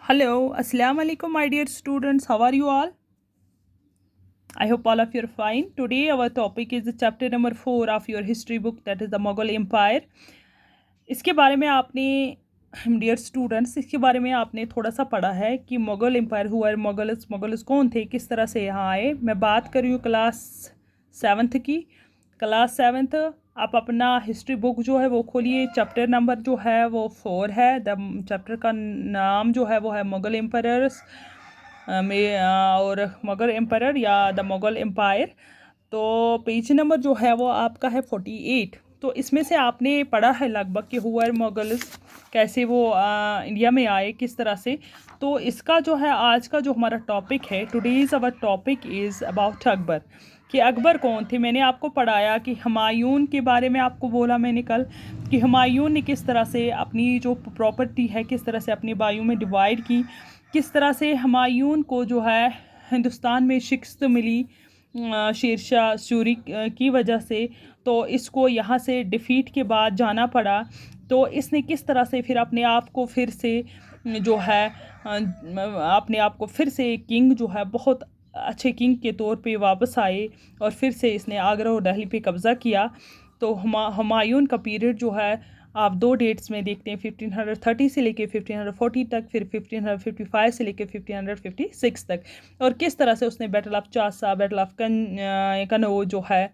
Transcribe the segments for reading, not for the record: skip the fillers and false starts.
Hello, Assalamu alaikum, my dear students. How are you all? I hope all of you are fine. Today, our topic is chapter number 4 of your history book, that is the Mughal Empire. इसके बारे में आपने dear students इसके बारे में आपने थोड़ा सा पढ़ा है कि मुग़ल एम्पायर हुआ, मुग़ल्स कौन थे, किस तरह से यहाँ आए। मैं बात कर रही हूँ क्लास 7th की। क्लास 7th आप अपना हिस्ट्री बुक जो है वो खोलिए। चैप्टर नंबर जो है वो 4 है। द चैप्टर का नाम जो है वो है मुग़ल एम्पायर्स में और मुग़ल एम्पायर या द मुग़ल एम्पायर। तो पेज नंबर जो है वो आपका है 48। तो इसमें से आपने पढ़ा है लगभग कि हुआ मुग़ल्स कैसे वो इंडिया में आए, किस तरह से। तो इसका जो है आज का जो हमारा टॉपिक है, today's our topic is about Akbar, कि अकबर कौन थे। मैंने आपको पढ़ाया कि हुमायूं के बारे में आपको बोला मैंने कल कि हुमायूं ने किस तरह से अपनी जो प्रॉपर्टी है किस तरह से अपने भाइयों में डिवाइड की, किस तरह से हुमायूं को जो है हिंदुस्तान में शिकस्त मिली शेरशाह सूरी की वजह से। तो इसको यहाँ से डिफ़ीट के बाद जाना पड़ा। तो इसने किस तरह से फिर अपने आप को फिर से जो है अपने आप को फिर से किंग जो है बहुत अच्छे किंग के तौर पे वापस आए और फिर से इसने आगरा और दिल्ली पे कब्ज़ा किया। तो हुमायूं का पीरियड जो है आप दो डेट्स में देखते हैं, 1530 से लेके 1540 तक, फिर 1555 से लेके 1556 तक। और किस तरह से उसने battle of Chausa, battle of Kannauj जो है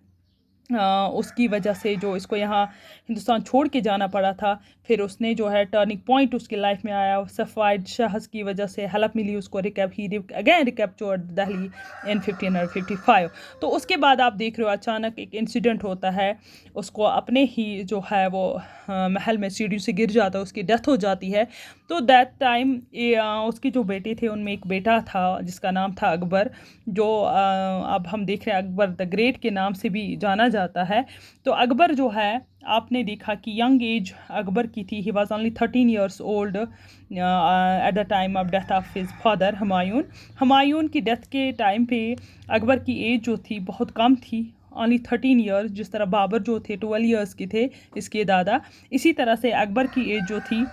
उसकी वजह से जो इसको यहाँ हिंदुस्तान छोड़ के जाना पड़ा था। फिर उसने जो है टर्निंग पॉइंट उसकी लाइफ में आया, सफ़ाइद शाह की वजह से हेल्प मिली उसको, अगेन रिकैप्चर्ड दिल्ली इन 1555। तो उसके बाद आप देख रहे हो अचानक एक इंसिडेंट होता है, उसको अपने ही जो है वो महल में सीढ़ी से गिर जाता है, उसकी डेथ हो जाती है। तो दैट टाइम उसके जो बेटे थे उनमें एक बेटा था जिसका नाम था अकबर, जो अब हम देख रहे हैं अकबर द ग्रेट के नाम से भी जाना जाता है। तो अकबर जो है आपने देखा कि यंग एज अकबर की थी, he was only 13 years old at the time of death of his father Humayun की डेथ के टाइम पे अकबर की एज जो थी बहुत कम थी, ओनली 13 ईयर्स। जिस तरह बाबर जो थे 12 ईयर्स के थे इसके दादा, इसी तरह से अकबर की एज जो थी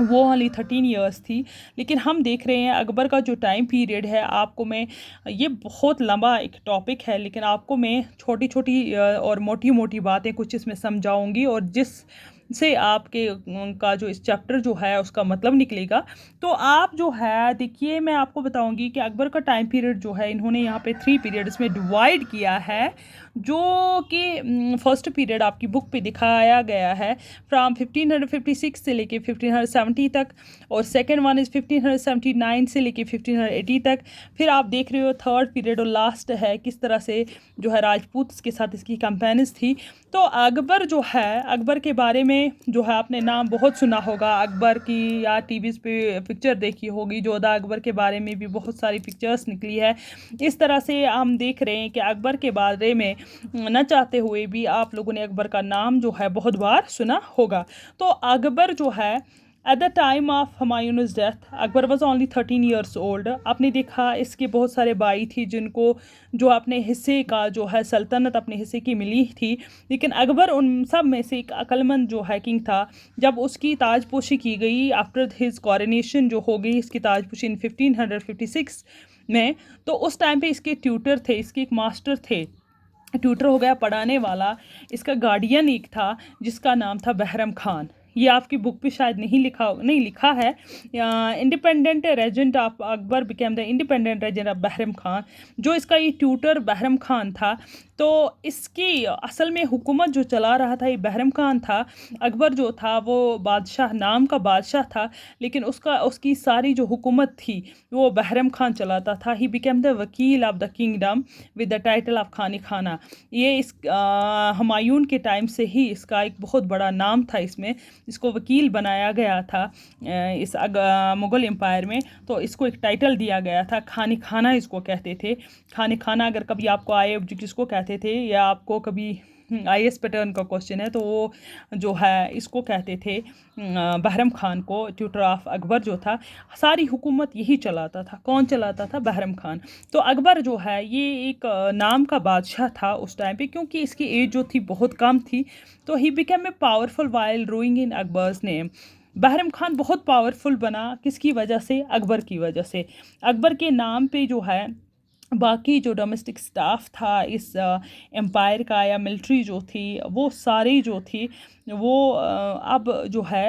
वो ओनली 13 ईयर्स थी। लेकिन हम देख रहे हैं अकबर का जो टाइम पीरियड है, आपको मैं ये बहुत लंबा एक टॉपिक है लेकिन आपको मैं छोटी छोटी और मोटी मोटी बातें कुछ इसमें समझाऊंगी और जिस से आपके का जो इस चैप्टर जो है उसका मतलब निकलेगा। तो आप जो है देखिए, मैं आपको बताऊंगी कि अकबर का टाइम पीरियड जो है इन्होंने यहाँ पे 3 पीरियड्स में डिवाइड किया है, जो कि फर्स्ट पीरियड आपकी बुक पे दिखाया गया है फ्राम 1556 से लेके 1570 तक, और सेकेंड वन इज़ 1579 से लेके 1580 तक। फिर आप देख रहे हो थर्ड पीरियड और लास्ट है किस तरह से जो है राजपूत के साथ इसकी कंपेनिस थी। तो अकबर जो है, अकबर के बारे में जो है आपने नाम बहुत सुना होगा अकबर की, या टीवी पे पिक्चर देखी होगी, जोधा अकबर के बारे में भी बहुत सारी पिक्चर्स निकली है। इस तरह से हम देख रहे हैं कि अकबर के बारे में न चाहते हुए भी आप लोगों ने अकबर का नाम जो है बहुत बार सुना होगा। तो अकबर जो है at the time of Humayun's death Akbar was only 13 years old. आपने देखा इसके बहुत सारे भाई थी जिनको जो अपने हिस्से का जो है सल्तनत अपने हिस्से की मिली थी, लेकिन अकबर उन सब में से एक अक्लमंद जो है किंग था। जब उसकी ताजपोशी की गई आफ्टर हिज कॉरोनेशन जो हो गई इसकी ताजपोशी इन 1556 में, तो उस टाइम पे इसके ट्यूटर थे, इसके एक मास्टर थे, ट्यूटर हो गया पढ़ाने वाला, इसका गार्डियन एक था जिसका नाम था बहरम खान। ये आपकी बुक पे शायद नहीं लिखा है। Independent regent of Akbar became the independent regent of Bahram Khan. जो इसका ये ट्यूटर बहरम खान था, तो इसकी असल में हुकूमत जो चला रहा था ये बहरम खान था। अकबर जो था वो बादशाह नाम का बादशाह था, लेकिन उसकी सारी जो हुकूमत थी वो बहरम खान चलाता था। ही बिकेम द वकील of the kingdom with the title of खानी खाना। ये इस हुमायूं के टाइम से ही इसका एक बहुत बड़ा नाम था, इसमें इसको वकील बनाया गया था इस मुग़ल एम्पायर में। तो इसको एक टाइटल दिया गया था, खानी खाना इसको कहते थे। खानी खाना अगर कभी आपको आए ऑब्जेक्ट इसको कहते थे, या आपको कभी IAS पैटर्न का क्वेश्चन है तो वो जो है इसको कहते थे बहरम खान को, ट्यूटर ऑफ अकबर जो था। सारी हुकूमत यही चलाता था। कौन चलाता था? बहरम खान। तो अकबर जो है ये एक नाम का बादशाह था उस टाइम पे, क्योंकि इसकी एज जो थी बहुत कम थी। तो he became a powerful while ruling in Akbar's name. Bahram Khan बहुत पावरफुल बना, किसकी वजह से? अकबर की वजह से। अकबर के नाम पे जो है बाकी जो डोमेस्टिक स्टाफ था इस एम्पायर का या मिलिट्री जो थी वो सारी जो थी वो अब जो है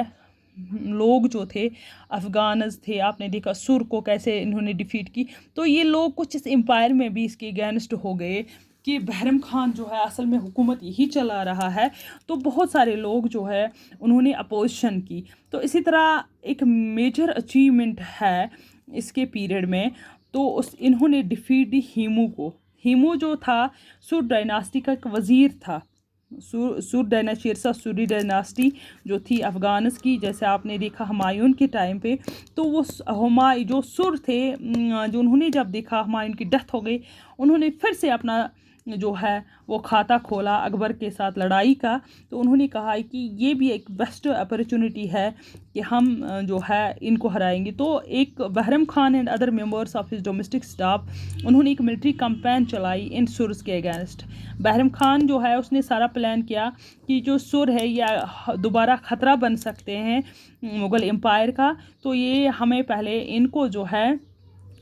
लोग जो थे अफ़गानस थे, आपने देखा सुर को कैसे इन्होंने डिफीट की। तो ये लोग कुछ इस एम्पायर में भी इसके अगेंस्ट हो गए कि बहरम खान जो है असल में हुकूमत यही चला रहा है। तो बहुत सारे लोग जो है उन्होंने अपोजिशन की। तो इसी तरह एक मेजर अचीवमेंट है इसके पीरियड में, तो उस इन्होंने डिफीट दी हीमू को। हीमू जो था सुर डायनास्टी का एक वज़ीर था। सुर डायनास्टी, शेरशाह सूरी डायनास्टी जो थी अफ़गानस की, जैसे आपने देखा हुमायूं के टाइम पे, तो वो जो सुर थे जो उन्होंने जब देखा हुमायूं की डेथ हो गई, उन्होंने फिर से अपना जो है वो खाता खोला अकबर के साथ लड़ाई का। तो उन्होंने कहा कि ये भी एक बेस्ट अपॉर्चुनिटी है कि हम जो है इनको हराएंगे। तो एक Bahram Khan and other members of his domestic staff उन्होंने एक मिलिट्री कैंपेन चलाई इन सुर्स के अगेंस्ट। बहरम खान जो है उसने सारा प्लान किया कि जो सुर है या दोबारा ख़तरा बन सकते हैं मुग़ल एम्पायर का, तो ये हमें पहले इनको जो है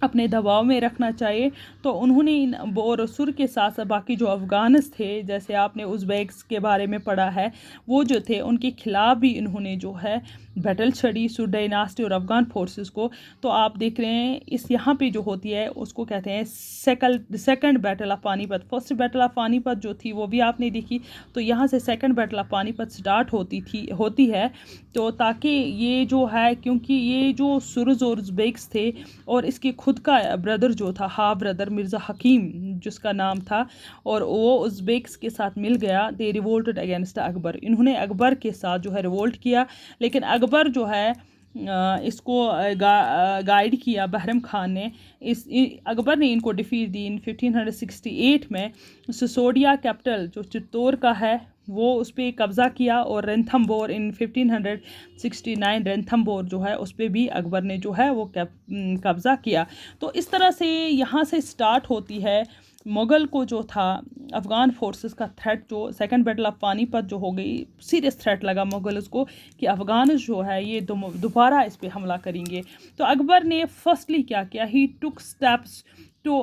अपने दबाव में रखना चाहिए। तो उन्होंने इन और सुर के साथ साथ बाकी जो अफ़गानस थे, जैसे आपने उज़्बेक्स के बारे में पढ़ा है, वो जो थे उनके ख़िलाफ़ भी इन्होंने जो है बैटल छड़ी सुर डायनास्टी और अफ़गान फोर्सेस को। तो आप देख रहे हैं इस यहाँ पे जो होती है उसको कहते हैं second battle of Panipat. First battle of Panipat जो थी वो भी आपने देखी, तो यहाँ से second battle of Panipat start होती है। तो ताकि ये जो है, क्योंकि ये जो सुरज और उज़्बेक्स थे और इसके खुद का ब्रदर जो था हाफ ब्रदर मिर्ज़ा हकीम जिसका नाम था, और वो उज़्बेक्स के साथ मिल गया, दे रिवोल्टेड अगेंस्ट अकबर। इन्होंने अकबर के साथ जो है रिवोल्ट किया, लेकिन अकबर जो है इसको गाइड किया बहरम खान ने। अकबर ने इनको डिफीट दी इन 1568 में। सिसोडिया कैपिटल जो चित्तौड़ का है वो उस पर कब्ज़ा किया, और रणथंबोर इन 1569 रणथंबोर जो है उस पर भी अकबर ने जो है वो कब्ज़ा किया। तो इस तरह से यहाँ से स्टार्ट होती है मुग़ल को जो था अफ़गान फोर्सेस का थ्रेट। जो सेकंड बैटल ऑफ पानीपत जो हो गई, सीरियस थ्रेट लगा मुग़ल उसको कि अफ़गान जो है ये दोबारा इस पे हमला करेंगे। तो अकबर ने फर्स्टली क्या किया, he took steps to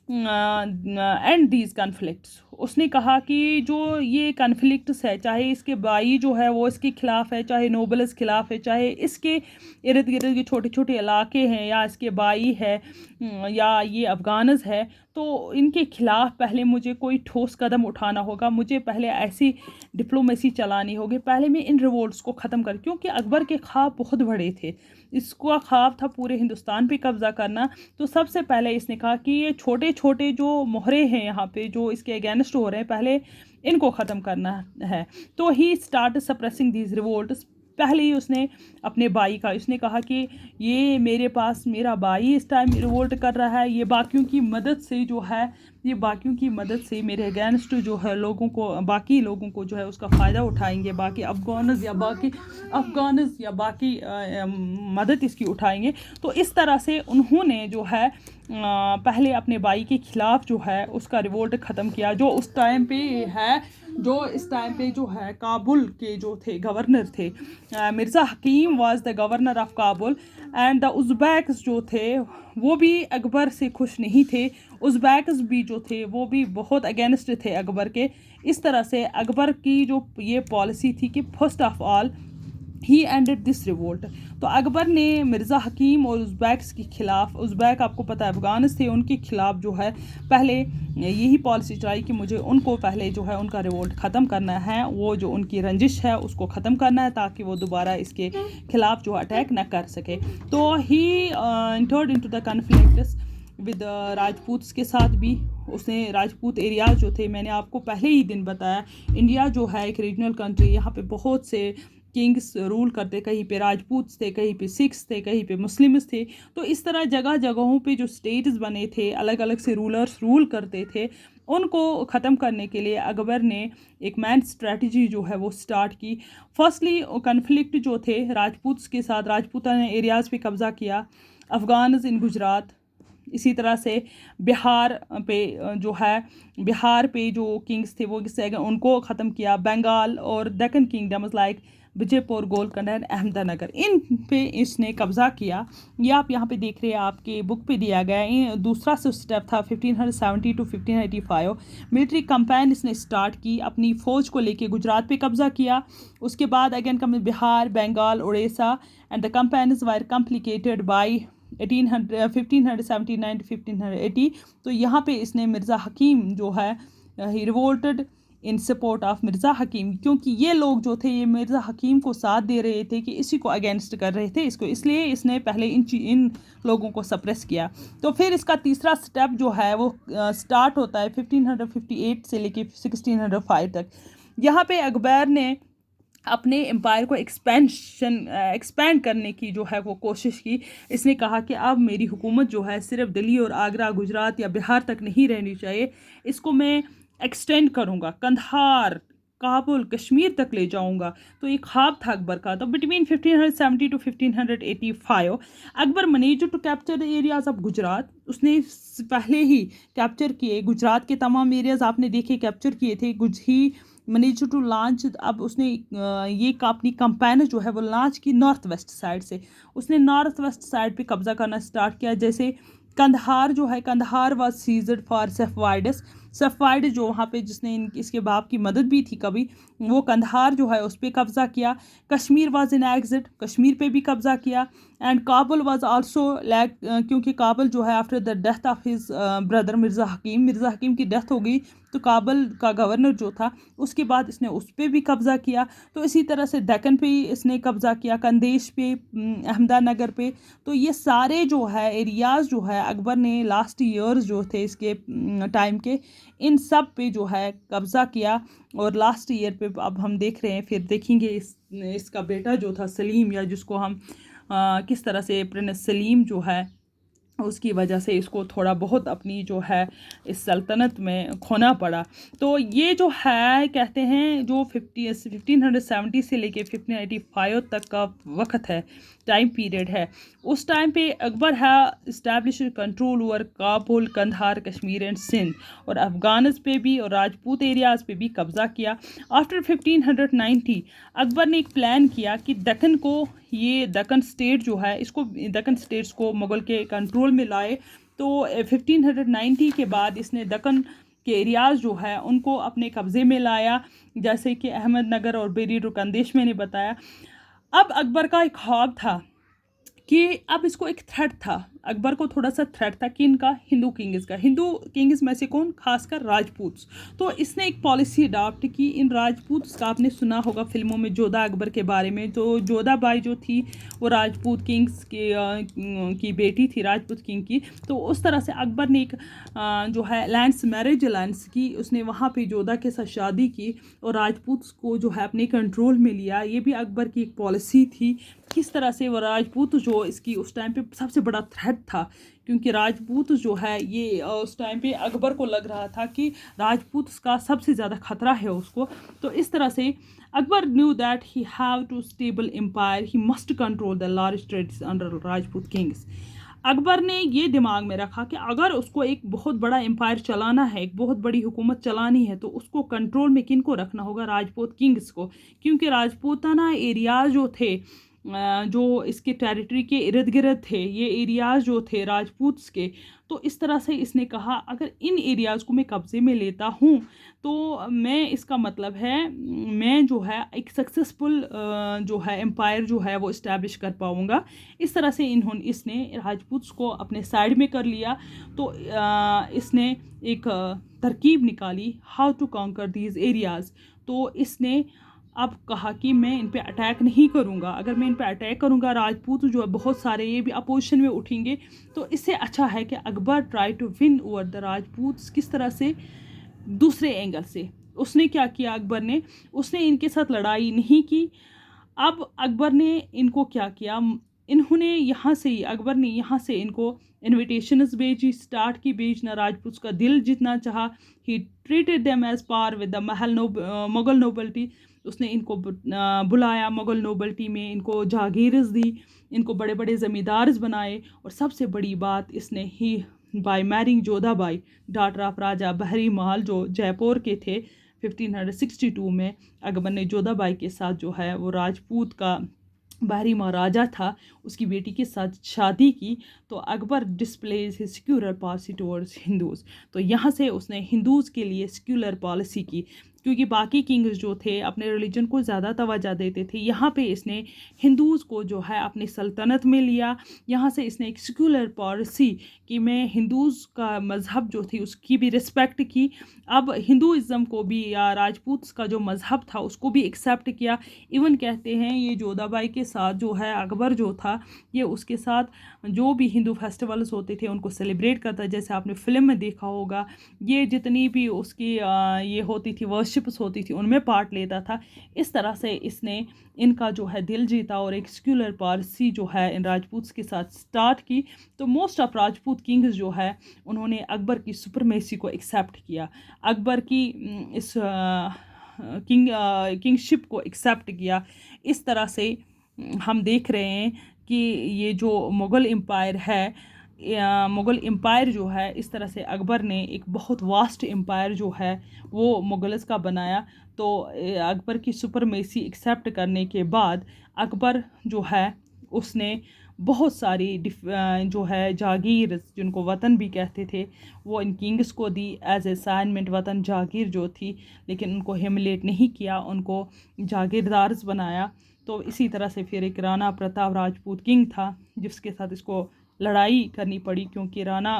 end these conflicts. उसने कहा कि जो ये कन्फ्लिक्ट्स है, चाहे इसके बाई जो है वो इसके ख़िलाफ़ है, चाहे नोबल्स ख़िलाफ़ है, चाहे इसके इर्द गिर्द के छोटे छोटे इलाके हैं, या इसके बाई है, या ये अफ़गानस है, तो इनके ख़िलाफ़ पहले मुझे कोई ठोस कदम उठाना होगा। मुझे पहले ऐसी डिप्लोमेसी चलानी होगी, पहले मैं इन रिवोल्ट्स को ख़त्म कर, क्योंकि अकबर के ख्वाब बहुत बड़े थे। इसका ख्वाब था पूरे हिंदुस्तान पे कब्ज़ा करना। तो सबसे पहले इसने कहा कि ये छोटे छोटे जो मोहरे हैं यहाँ पे जो इसके अगेंस्ट हो रहे हैं, पहले इनको ख़त्म करना है। तो ही स्टार्ट सप्रेसिंग दीज रिवोल्ट्स। पहले ही उसने अपने भाई का, उसने कहा कि ये मेरे पास मेरा भाई इस टाइम रिवोल्ट कर रहा है, ये बाकियों की मदद से जो है, ये बाकियों की मदद से मेरे अगेंस्ट जो है लोगों को, बाकी लोगों को जो है उसका फ़ायदा उठाएंगे, बाकी अफ़गानस या बाकी मदद इसकी उठाएंगे। तो इस तरह से उन्होंने जो है पहले अपने भाई के ख़िलाफ़ जो है उसका रिवोल्ट ख़त्म किया, जो उस टाइम पे है, जो इस टाइम पे जो है काबुल के जो थे गवर्नर थे। Mirza Hakim was the governor of Kabul, and the Uzbeks जो थे वो भी अकबर से खुश नहीं थे। उज़्बेक्स भी जो थे वो भी बहुत अगेंस्ट थे अकबर के। इस तरह से अकबर की जो ये पॉलिसी थी कि first of all he ended this revolt. तो अकबर ने मिर्ज़ा हकीम और उज़्बेक्स के ख़िलाफ़, उज़्बेक आपको पता है अफ़गानिस थे, उनके ख़िलाफ़ जो है पहले यही पॉलिसी चलाई कि मुझे उनको पहले जो है उनका रिवोल्ट ख़त्म करना है, वो जो उनकी रंजिश है उसको ख़त्म करना है, ताकि वो दोबारा इसके ख़िलाफ़ जो अटैक ना कर सके। तो he entered into the conflicts with Rajputs के साथ भी। उसने राजपूत एरियाज जो थे, मैंने आपको पहले ही दिन बताया, इंडिया जो है एक रीजनल कंट्री, यहाँ पे बहुत से किंग्स रूल करते, कहीं पे राजपूत थे, कहीं पे सिख्स थे, कहीं पे मुस्लिम्स थे। तो इस तरह जगह जगहों पे जो स्टेट्स बने थे, अलग अलग से रूलर्स रूल करते थे, उनको ख़त्म करने के लिए अकबर ने एक मैन स्ट्रेटजी जो है वो स्टार्ट की। फर्स्टली कन्फ्लिक्ट जो थे राजपूत्स के साथ, राजपूता ने एरियाज़ पे कब्ज़ा किया, अफ़गान्स इन गुजरात, इसी तरह से बिहार पे जो है, बिहार पे जो किंग्स थे वो किससे उनको ख़त्म किया, बंगाल और Deccan kingdoms like Vijaypur, Golconda and Ahmednagar, इन पे इसने कब्ज़ा किया। ये आप यहाँ पे देख रहे हैं, आपके बुक पे दिया गया है। दूसरा स्टेप था 1570 टू 1585, मिलिट्री कंपेन इसने स्टार्ट की, अपनी फ़ौज को लेके गुजरात पे कब्ज़ा किया। उसके बाद again came Bihar, Bengal, Orissa, and the campaigns were complicated by 1579 to 1580। तो यहाँ पे इसने मिर्ज़ा हकीम जो है, he revolted in support of Mirza Hakim, क्योंकि ये लोग जो थे ये मिर्ज़ा हकीम को साथ दे रहे थे कि इसी को अगेंस्ट कर रहे थे इसको, इसलिए इसने पहले इन लोगों को सप्रेस किया। तो फिर इसका तीसरा स्टेप जो है वो स्टार्ट होता है 1558 से लेके 1605 तक। यहाँ पे अकबर ने अपने एम्पायर को एक्सपेंड करने की जो है वो कोशिश की। इसने कहा कि अब मेरी हुकूमत जो है सिर्फ दिल्ली और आगरा, गुजरात या बिहार तक नहीं रहनी चाहिए, इसको मैं एक्सटेंड करूँगा, कंधार, काबुल, कश्मीर तक ले जाऊंगा। तो ये ख्वाब था अकबर का। तो between 1570 to 1585 Akbar managed to capture the areas of Gujarat. उसने पहले ही कैप्चर किए गुजरात के तमाम एरियाज, आपने देखे कैप्चर किए थे। ही मैनेज टू लॉन्च, अब उसने ये अपनी कंपेन जो है वो लॉन्च की नॉर्थ वेस्ट साइड से। उसने नॉर्थ वेस्ट साइड पे कब्जा करना स्टार्ट किया। जैसे कंधार जो है, कंधार वाज सीज्ड फॉर सेफवाइडस। सेफवाइड जो वहाँ पे जिसने इसके बाप की मदद भी थी कभी, वो कंधार जो है उस पर कब्ज़ा किया। Kashmir was in exit, Kashmir पे भी कब्ज़ा किया। And Kabul was also lack, क्योंकि काबुल जो है after the death of his brother Mirza Hakim की डेथ हो गई, तो काबुल का गवर्नर जो था उसके बाद इसने उस पर भी कब्ज़ा किया। तो इसी तरह से दक्कन पे इसने कब्ज़ा किया, कंदेश पे, अहमदनगर पे। तो ये सारे जो है एरियाज़ जो है अकबर ने लास्ट ईयर्स जो थे इसके टाइम के, इन सब पे जो है कब्ज़ा किया। और लास्ट ईयर पे अब हम देख रहे हैं, फिर देखेंगे इसका बेटा जो था सलीम, या जिसको हम किस तरह से प्रिंस सलीम जो है उसकी वजह से इसको थोड़ा बहुत अपनी जो है इस सल्तनत में खोना पड़ा। तो ये जो है कहते हैं जो 1570 से लेके 1585 तक का वक्त है, टाइम पीरियड है। उस टाइम पे अकबर है establish control over Kabul, Kandahar, Kashmir and Sindh, और अफ़गानिस पे भी और राजपूत एरियाज़ पे भी कब्ज़ा किया। आफ्टर 1590 अकबर ने एक प्लान किया कि दक्कन को, ये दक्कन स्टेट जो है इसको, दक्कन स्टेट्स को मुग़ल के कंट्रोल में लाए। तो 1590 के बाद इसने दक्कन के एरियाज़ जो है उनको अपने कब्ज़े में लाया, जैसे कि अहमदनगर और बेरी रुकंदेश मैंने बताया। अब अकबर का एक ख्वाब था कि अब इसको एक थ्रेट था, अकबर को थोड़ा सा थ्रेट था कि इनका हिंदू किंग्स का, हिंदू किंग्स में से कौन, खासकर राजपूत्स। तो इसने एक पॉलिसी अडॉप्ट की इन राजपूत्स का। आपने सुना होगा फिल्मों में जोधा अकबर के बारे में। तो जोधा बाई जो थी वो राजपूत किंग्स की बेटी थी, राजपूत किंग की। तो उस तरह से अकबर ने एक जो है अलायंस, मैरिज अलायंस की। उसने वहाँ पे जोधा के साथ शादी की और राजपूत्स को जो है अपने कंट्रोल में लिया। ये भी अकबर की एक पॉलिसी थी, किस तरह से वो राजपूत जो इसकी उस टाइम पे सबसे बड़ा थ्रेट था, क्योंकि राजपूत जो है ये उस टाइम पे अकबर को लग रहा था कि राजपूत का सबसे ज़्यादा खतरा है उसको। तो इस तरह से Akbar knew that he have to stable empire, he must control the large trades under Rajput kings. Akbar ने ये दिमाग में रखा कि अगर उसको एक बहुत बड़ा एम्पायर चलाना है, एक बहुत बड़ी हुकूमत चलानी है, तो उसको कंट्रोल में किन को रखना होगा, राजपूत किंग्स को। क्योंकि राजपूताना एरियाज जो थे, जो इसके टेरिटरी के इर्द गिर्द थे, ये एरियाज़ जो थे राजपूत्स के। तो इस तरह से इसने कहा अगर इन एरियाज़ को मैं कब्ज़े में लेता हूँ तो मैं, इसका मतलब है मैं जो है एक सक्सेसफुल जो है एम्पायर जो है वो इस्टेब्लिश कर पाऊँगा। इस तरह से इसने राजपूत्स को अपने साइड में कर लिया। तो इसने एक तरकीब निकाली, how to conquer these areas. तो इसने अब कहा कि मैं इन पे अटैक नहीं करूँगा, अगर मैं इन पे अटैक करूँगा राजपूत जो है बहुत सारे ये भी अपोजिशन में उठेंगे। तो इससे अच्छा है कि Akbar try to win over the Rajputs. किस तरह से, दूसरे एंगल से। उसने क्या किया, अकबर ने, उसने इनके साथ लड़ाई नहीं की। अब अकबर ने इनको क्या किया, इन्होंने यहाँ से ही, अकबर ने यहाँ से इनको इन्विटेशंस भेजी, स्टार्ट की भेजना, राजपूत का दिल जीतना चाहा। He treated them as par with the Mughal nobility. उसने इनको बुलाया मुगल नोबल्टी में, इनको जागीर्स दी, इनको बड़े बड़े ज़मींदार्स बनाए। और सबसे बड़ी बात, इसने he by marrying Jodha Bai, daughter of Raja Bahri Mahal जो जयपुर के थे, 1562 में अकबर ने जोधाबाई के साथ जो है वो राजपूत का बाहरी महाराजा था उसकी बेटी के साथ शादी की। तो Akbar displays his secular policy towards Hindus. तो यहाँ से उसने हिंदूज़ के लिए सेक्युलर पॉलिसी की, क्योंकि बाकी किंग्स जो थे अपने रिलीजन को ज़्यादा तवज्जो देते थे। यहाँ पे इसने हिंदूज़ को जो है अपनी सल्तनत में लिया। यहाँ से इसने एक सेक्युलर पॉलिसी कि मैं हिंदूज़ का मज़हब जो थी उसकी भी रिस्पेक्ट की। अब हिंदुइज़्म को भी या राजपूत का जो मज़हब था उसको भी एक्सेप्ट किया। इवन कहते हैं ये जोधाबाई के साथ जो है अकबर जो था ये उसके साथ जो भी हिंदू फेस्टिवल्स होते थे उनको सेलिब्रेट करता है। जैसे आपने फिल्म में देखा होगा ये जितनी भी उसकी ये होती थी वर्शिप्स होती थी उनमें पार्ट लेता था। इस तरह से इसने इनका जो है दिल जीता और एक सेक्युलर पॉलिसी जो है इन राजपूत्स के साथ स्टार्ट की। तो मोस्ट ऑफ राजपूत किंग्स जो है उन्होंने अकबर की सुपरमेसी को एक्सेप्ट किया, अकबर की इस किंगशिप को एक्सेप्ट किया। इस तरह से हम देख रहे हैं कि ये जो मुग़ल एम्पायर है मुग़ल एम्पायर जो है इस तरह से अकबर ने एक बहुत वास्ट एम्पायर जो है वो मुग़ल्स का बनाया। तो अकबर की सुपरमेसी एक्सेप्ट करने के बाद अकबर जो है उसने बहुत सारी जो है जागीर जिनको वतन भी कहते थे वो इन किंग्स को दी एज असाइनमेंट वतन जागीर जो थी, लेकिन उनको हिमलेट नहीं किया, उनको जागीरदार्स बनाया। तो इसी तरह से फिर एक राणा प्रताप राजपूत किंग था जिसके साथ इसको लड़ाई करनी पड़ी, क्योंकि राणा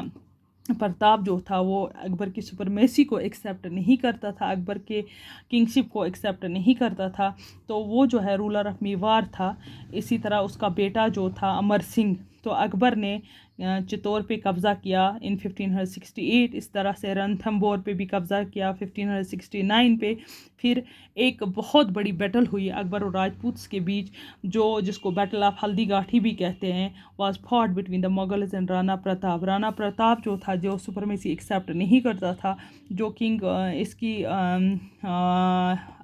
प्रताप जो था वो अकबर की सुपरमेसी को एक्सेप्ट नहीं करता था, अकबर के किंगशिप को एक्सेप्ट नहीं करता था। तो वो जो है रूलर ऑफ मेवाड़ था। इसी तरह उसका बेटा जो था अमर सिंह, तो अकबर ने चित्तौड़ पे कब्ज़ा किया इन 1568। इस तरह से रणथंभौर पे भी कब्ज़ा किया 1569 पे। फिर एक बहुत बड़ी बैटल हुई अकबर और राजपूत्स के बीच जो जिसको बैटल ऑफ हल्दी घाटी भी कहते हैं, was fought between the Mughals and Rana Pratap. Rana Pratap जो था जो सुपरमेसी एक्सेप्ट नहीं करता था, जो किंग इसकी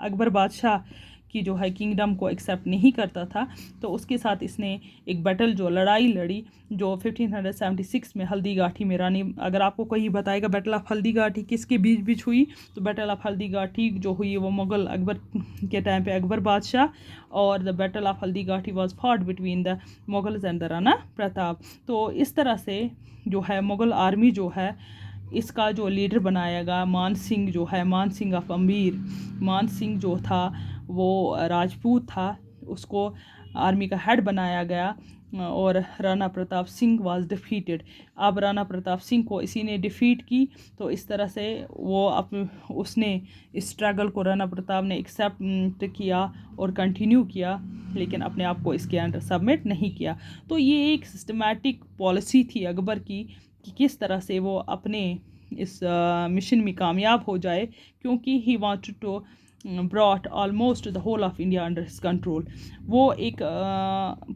अकबर बादशाह की जो है किंगडम को एक्सेप्ट नहीं करता था। तो उसके साथ इसने एक बैटल जो लड़ाई लड़ी जो 1576 में हल्दी घाटी में रानी, अगर आपको कोई बताएगा बैटल ऑफ हल्दी घाटी किसके बीच बीच हुई तो बैटल ऑफ हल्दी घाटी जो हुई वो मुग़ल अकबर के टाइम पे अकबर बादशाह, और the battle of Haldi Ghati was fought between the Mughals and the Rana Pratap. तो इस तरह से जो है मुग़ल आर्मी जो है इसका जो लीडर बनाया गया मान सिंह जो है, मान सिंह ऑफ अमीर। मान सिंह जो था वो राजपूत था, उसको आर्मी का हेड बनाया गया और राणा प्रताप सिंह वाज डिफीटेड। अब राणा प्रताप सिंह को इसी ने डिफीट की। तो इस तरह से वो उसने इस स्ट्रगल को राणा प्रताप ने एक्सेप्ट किया और कंटिन्यू किया, लेकिन अपने आप को इसके अंडर सबमिट नहीं किया। तो ये एक सिस्टमैटिक पॉलिसी थी अकबर की कि किस तरह से वो अपने इस मिशन में कामयाब हो जाए, क्योंकि he wanted to brought almost the whole of India under his control. वो एक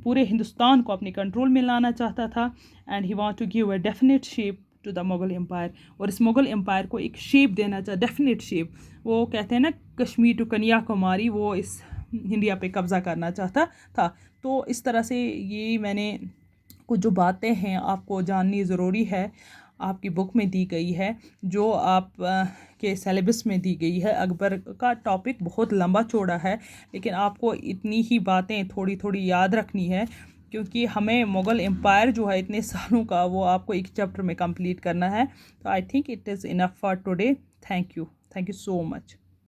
पूरे हिंदुस्तान को अपने कंट्रोल में लाना चाहता था and he want to give a definite shape to the Mughal empire. और इस मुग़ल एम्पायर को एक शेप देना चाहता, डेफिनेट शेप। वो कहते हैं ना कश्मीर टू कन्याकुमारी, वो इस इंडिया पे कब्ज़ा करना चाहता था। तो इस तरह से ये मैंने कुछ जो बातें हैं आपको जाननी ज़रूरी है, आपकी बुक में दी गई है, जो आप के सिलेबस में दी गई है। अकबर का टॉपिक बहुत लंबा चौड़ा है, लेकिन आपको इतनी ही बातें थोड़ी थोड़ी याद रखनी है, क्योंकि हमें मुग़ल एम्पायर जो है इतने सालों का वो आपको एक चैप्टर में कंप्लीट करना है। तो I think it is enough for today. Thank you so much.